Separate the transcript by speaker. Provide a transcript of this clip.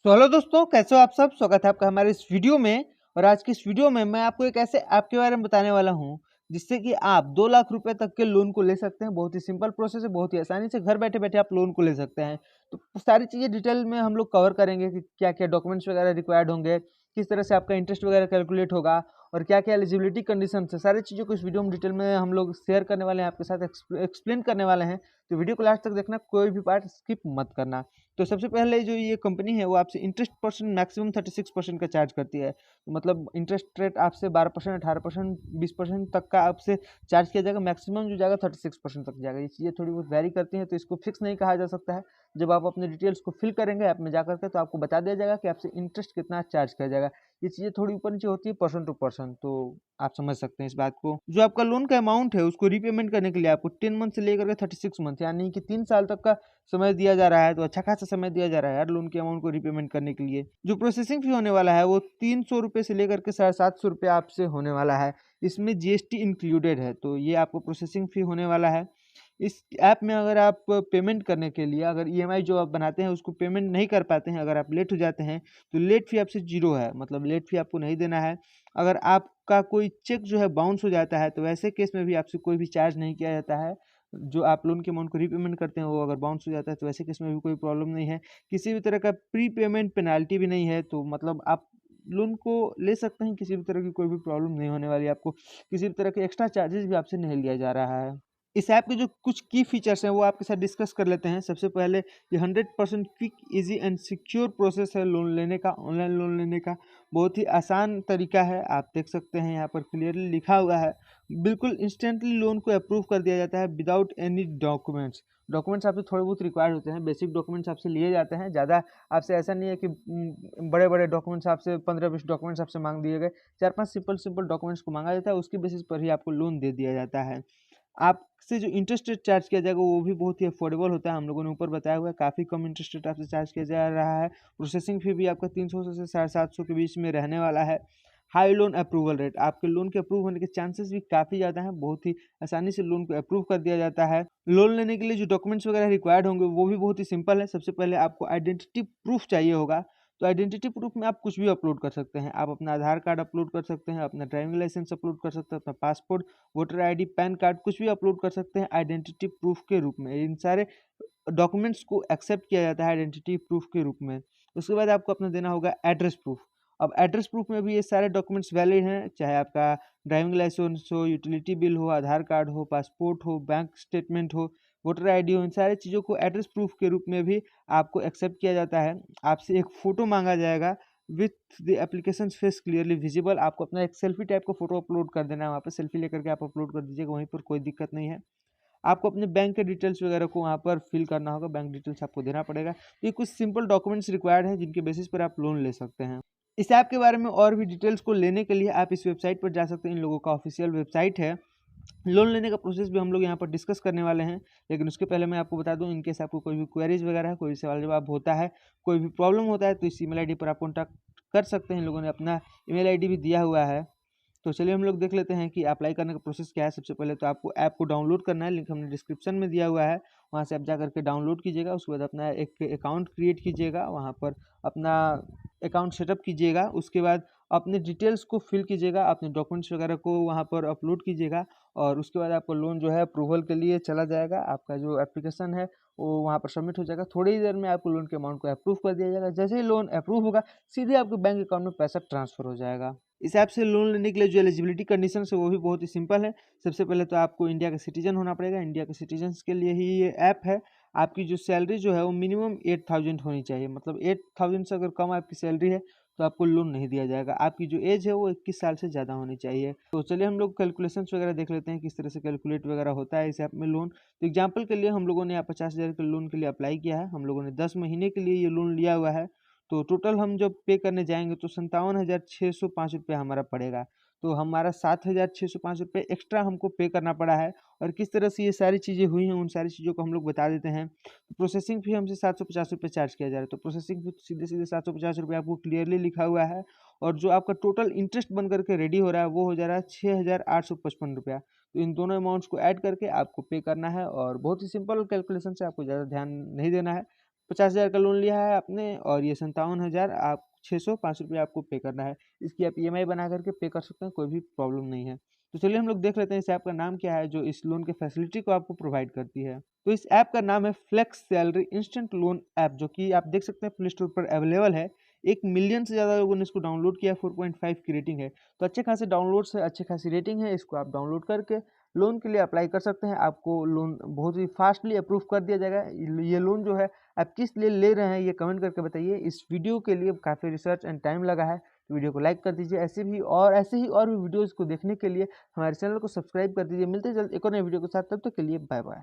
Speaker 1: तो हेलो दोस्तों, कैसे हो आप सब। स्वागत है आपका हमारे इस वीडियो में। और आज की इस वीडियो में मैं आपको एक ऐसे ऐप के बारे में बताने वाला हूं जिससे कि आप 2 लाख रुपए तक के लोन को ले सकते हैं। बहुत ही सिंपल प्रोसेस है, बहुत ही आसानी से घर बैठे बैठे आप लोन को ले सकते हैं। तो सारी चीज़ें डिटेल में हम लोग कवर करेंगे कि क्या क्या डॉक्यूमेंट्स वगैरह रिक्वायर्ड होंगे, किस तरह से आपका इंटरेस्ट वगैरह कैलकुलेट होगा और क्या क्या एलिजिबिलिटी कंडीशन है। सारी चीज़ों को इस वीडियो में डिटेल में हम लोग शेयर करने वाले हैं, आपके साथ एक्सप्लेन करने वाले हैं। तो वीडियो को लास्ट तक देखना, कोई भी पार्ट स्किप मत करना। तो सबसे पहले जो ये कंपनी है वो आपसे इंटरेस्ट परसेंट मैक्सिमम 36% का चार्ज करती है। तो मतलब इंटरेस्ट रेट आपसे 12%, 18%, 20% तक का आपसे चार्ज किया जाएगा। मैक्सिमम जो जाएगा 36% तक जाएगा। ये चीज़ें थोड़ी बहुत वेरी करती हैं, तो इसको फिक्स नहीं कहा जा सकता है। जब आप अपने डिटेल्स को फिल करेंगे ऐप में जा करके, तो आपको बता दिया जाएगा कि आपसे इंटरेस्ट कितना चार्ज किया जाएगा। ये चीज़ें थोड़ी ऊपर नीचे होती है पर्सन टू पर्सन, तो आप समझ सकते हैं इस बात को। जो आपका लोन का अमाउंट है उसको रीपेमेंट करने के लिए आपको 10 मंथ से लेकर के 36 मंथ यानी कि 3 साल तक का समय दिया जा रहा है। तो अच्छा खासा समय दिया जा रहा है यार लोन के अमाउंट को रीपेमेंट करने के लिए। जो प्रोसेसिंग फी होने वाला है वो 300 रुपये से लेकर के 750 रुपये आपसे होने वाला है। इसमें जीएसटी इंक्लूडेड है, तो ये आपको प्रोसेसिंग फी होने वाला है। इस ऐप में अगर आप पेमेंट करने के लिए अगर ईएमआई जो आप बनाते हैं उसको पेमेंट नहीं कर पाते हैं, अगर आप लेट हो जाते हैं, तो लेट फी आपसे जीरो है, मतलब लेट फी आपको नहीं देना है। अगर आपका कोई चेक जो है बाउंस हो जाता है तो वैसे केस में भी आपसे कोई भी चार्ज नहीं किया जाता है। जो आप लोन के अमाउंट को रीपेमेंट करते हैं वो अगर बाउंस हो जाता है तो वैसे केस में भी कोई प्रॉब्लम नहीं है। किसी भी तरह का प्री पेमेंट पेनाल्टी भी नहीं है, तो मतलब आप लोन को ले सकते हैं। किसी भी तरह की कोई भी प्रॉब्लम नहीं होने वाली, आपको किसी भी तरह के एक्स्ट्रा चार्जेस भी आपसे नहीं लिया जा रहा है। इस ऐप के जो कुछ की फीचर्स हैं वो आपके साथ डिस्कस कर लेते हैं। सबसे पहले ये 100% quick, easy and secure process है लोन लेने का, ऑनलाइन लोन लेने का। बहुत ही आसान तरीका है, आप देख सकते हैं यहाँ पर क्लियरली लिखा हुआ है। बिल्कुल इंस्टेंटली लोन को अप्रूव कर दिया जाता है विदाउट एनी डॉक्यूमेंट्स। डॉक्यूमेंट्स आपसे थोड़े बहुत रिक्वायर्ड होते हैं, बेसिक डॉक्यूमेंट्स आपसे लिए जाते हैं। ज़्यादा आपसे ऐसा नहीं है कि बड़े बड़े डॉक्यूमेंट्स आपसे 15-20 डॉक्यूमेंट्स आपसे मांग दिए गए। 4-5 सिंपल सिंपल डॉक्यूमेंट्स को मांगा जाता है, उसके बेसिस पर ही आपको लोन दे दिया जाता है। आपसे जो इंटरेस्ट रेट चार्ज किया जाएगा वो भी बहुत ही अफोर्डेबल होता है। हम लोगों ने ऊपर बताया हुआ है, काफ़ी कम इंटरेस्ट रेट आपसे चार्ज किया जा रहा है। प्रोसेसिंग फी भी आपका 300 से 750 के बीच में रहने वाला है। हाई लोन अप्रूवल रेट, आपके लोन के अप्रूव होने के चांसेस भी काफ़ी ज़्यादा हैं। बहुत ही आसानी से लोन को अप्रूव कर दिया जाता है। लोन लेने के लिए जो डॉक्यूमेंट्स वगैरह रिक्वायर्ड होंगे वो भी बहुत ही सिंपल है। सबसे पहले आपको आइडेंटिटी प्रूफ चाहिए होगा। तो आइडेंटिटी प्रूफ में आप कुछ भी अपलोड कर सकते हैं। आप अपना आधार कार्ड अपलोड कर सकते हैं, अपना ड्राइविंग लाइसेंस अपलोड कर सकते हैं, अपना passport, voter ID, pan card, कुछ भी अपलोड कर सकते हैं आइडेंटिटी प्रूफ के रूप में। इन सारे डॉक्यूमेंट्स को एक्सेप्ट किया जाता है आइडेंटिटी प्रूफ के रूप में। उसके बाद आपको अपना देना होगा एड्रेस प्रूफ। अब एड्रेस प्रूफ में भी ये सारे डॉक्यूमेंट्स वैलिड हैं, चाहे आपका ड्राइविंग लाइसेंस हो, यूटिलिटी बिल हो, आधार कार्ड हो, पासपोर्ट हो, बैंक स्टेटमेंट हो, वोटर आईडी हो। इन सारी चीज़ों को एड्रेस प्रूफ के रूप में भी आपको एक्सेप्ट किया जाता है। आपसे एक फ़ोटो मांगा जाएगा with the application face clearly visible. आपको अपना एक सेल्फी टाइप का फोटो अपलोड कर देना है, वहाँ पे सेल्फी लेकर के आप अपलोड कर दीजिएगा, वहीं पर कोई दिक्कत नहीं है। आपको अपने बैंक के डिटेल्स वगैरह को वहाँ पर फिल करना होगा, बैंक डिटेल्स आपको देना पड़ेगा। तो ये कुछ सिंपल डॉक्यूमेंट्स रिक्वायर्ड हैं जिनके बेसिस पर आप लोन ले सकते हैं। इस ऐप के बारे में और भी डिटेल्स को लेने के लिए आप इस वेबसाइट पर जा सकते हैं। इन लोगों का ऑफिशियल वेबसाइट है। लोन लेने का प्रोसेस भी हम लोग यहाँ पर डिस्कस करने वाले हैं, लेकिन उसके पहले मैं आपको बता दूं, इनकेस आपको कोई भी क्वेरीज वगैरह है, कोई भी सवाल जवाब होता है, कोई भी प्रॉब्लम होता है, तो इस ईमेल आईडी पर आप कॉन्टैक्ट कर सकते हैं। इन लोगों ने अपना ईमेल आईडी भी दिया हुआ है। तो चलिए हम लोग देख लेते हैं कि अप्लाई करने का प्रोसेस क्या है। सबसे पहले तो आपको ऐप को डाउनलोड करना है, लिंक हमने डिस्क्रिप्शन में दिया हुआ है, वहाँ से आप जा करके डाउनलोड कीजिएगा। उसके बाद अपना एक अकाउंट क्रिएट कीजिएगा, वहाँ पर अपना अकाउंट सेटअप कीजिएगा। उसके बाद अपने डिटेल्स को फिल कीजिएगा, अपने डॉक्यूमेंट्स वगैरह को वहाँ पर अपलोड कीजिएगा और उसके बाद आपका लोन जो है अप्रूवल के लिए चला जाएगा। आपका जो एप्लीकेशन है वो वहाँ पर सबमिट हो जाएगा। थोड़ी ही देर में आपको लोन के अमाउंट को अप्रूव कर दिया जाएगा। जैसे ही लोन अप्रूव होगा सीधे आपके बैंक अकाउंट में पैसा ट्रांसफर हो जाएगा। इस ऐप से लोन लेने के लिए जो एलिजिबिलिटी कंडीशन है वो भी बहुत ही सिंपल है। सबसे पहले तो आपको इंडिया का सिटीजन होना पड़ेगा। इंडिया के सिटीजन्स के लिए ही ये ऐप है। आपकी जो सैलरी जो है वो मिनिमम 8000 होनी चाहिए, मतलब 8000 से अगर कम आपकी सैलरी है तो आपको लोन नहीं दिया जाएगा। आपकी जो एज है वो 21 साल से ज़्यादा होनी चाहिए। तो चलिए हम लोग कैलकुलेशंस वगैरह देख लेते हैं किस तरह से कैलकुलेट वगैरह होता है इस ऐप में लोन। तो एग्जांपल के लिए हम लोगों ने यहाँ 50,000 के लोन के लिए अप्लाई किया है। हम लोगों ने 10 महीने के लिए ये लोन लिया हुआ है। तो टोटल हम जब पे करने जाएंगे तो 57,605 रुपये हमारा पड़ेगा। तो हमारा 7,605 रुपये एक्स्ट्रा हमको पे करना पड़ा है। और किस तरह से ये सारी चीज़ें हुई हैं उन सारी चीज़ों को हम लोग बता देते हैं। तो प्रोसेसिंग फ़ी हमसे 750 रुपये चार्ज किया जा रहा है। तो प्रोसेसिंग फ़ी सीधे सीधे 750 रुपये आपको क्लियरली लिखा हुआ है। और जो आपका टोटल इंटरेस्ट बन करके रेडी हो रहा है वो हो जा रहा है 6,855 रुपया। तो इन दोनों अमाउंट्स को ऐड करके आपको पे करना है और बहुत ही सिंपल कैलकुलेशन से, आपको ज़्यादा ध्यान नहीं देना है। 50,000 का लोन लिया है आपने और ये 57,000 आप 605 रुपये आपको पे करना है। इसकी आप ईएमआई बना करके पे कर सकते हैं, कोई भी प्रॉब्लम नहीं है। तो चलिए हम लोग देख लेते हैं इस ऐप का नाम क्या है जो इस लोन के फैसिलिटी को आपको प्रोवाइड करती है। तो इस ऐप का नाम है Flex Salary instant loan app, जो कि आप देख सकते हैं प्ले स्टोर पर अवेलेबल है। 1 मिलियन से ज़्यादा लोगों ने इसको डाउनलोड किया, 4.5 की रेटिंग है। तो अच्छे खासे डाउनलोड्स है, अच्छी खासी रेटिंग है, इसको आप डाउनलोड करके लोन के लिए अप्लाई कर सकते हैं। आपको लोन बहुत ही फास्टली अप्रूव कर दिया जाएगा। ये लोन जो है आप किस लिए ले रहे हैं ये कमेंट करके बताइए। इस वीडियो के लिए काफ़ी रिसर्च एंड टाइम लगा है, तो वीडियो को लाइक कर दीजिए। ऐसे ही और भी वीडियोज़ को देखने के लिए हमारे चैनल को सब्सक्राइब कर दीजिए। मिलते हैं जल्द एक और नए वीडियो के साथ, तब तक के लिए बाय बाय।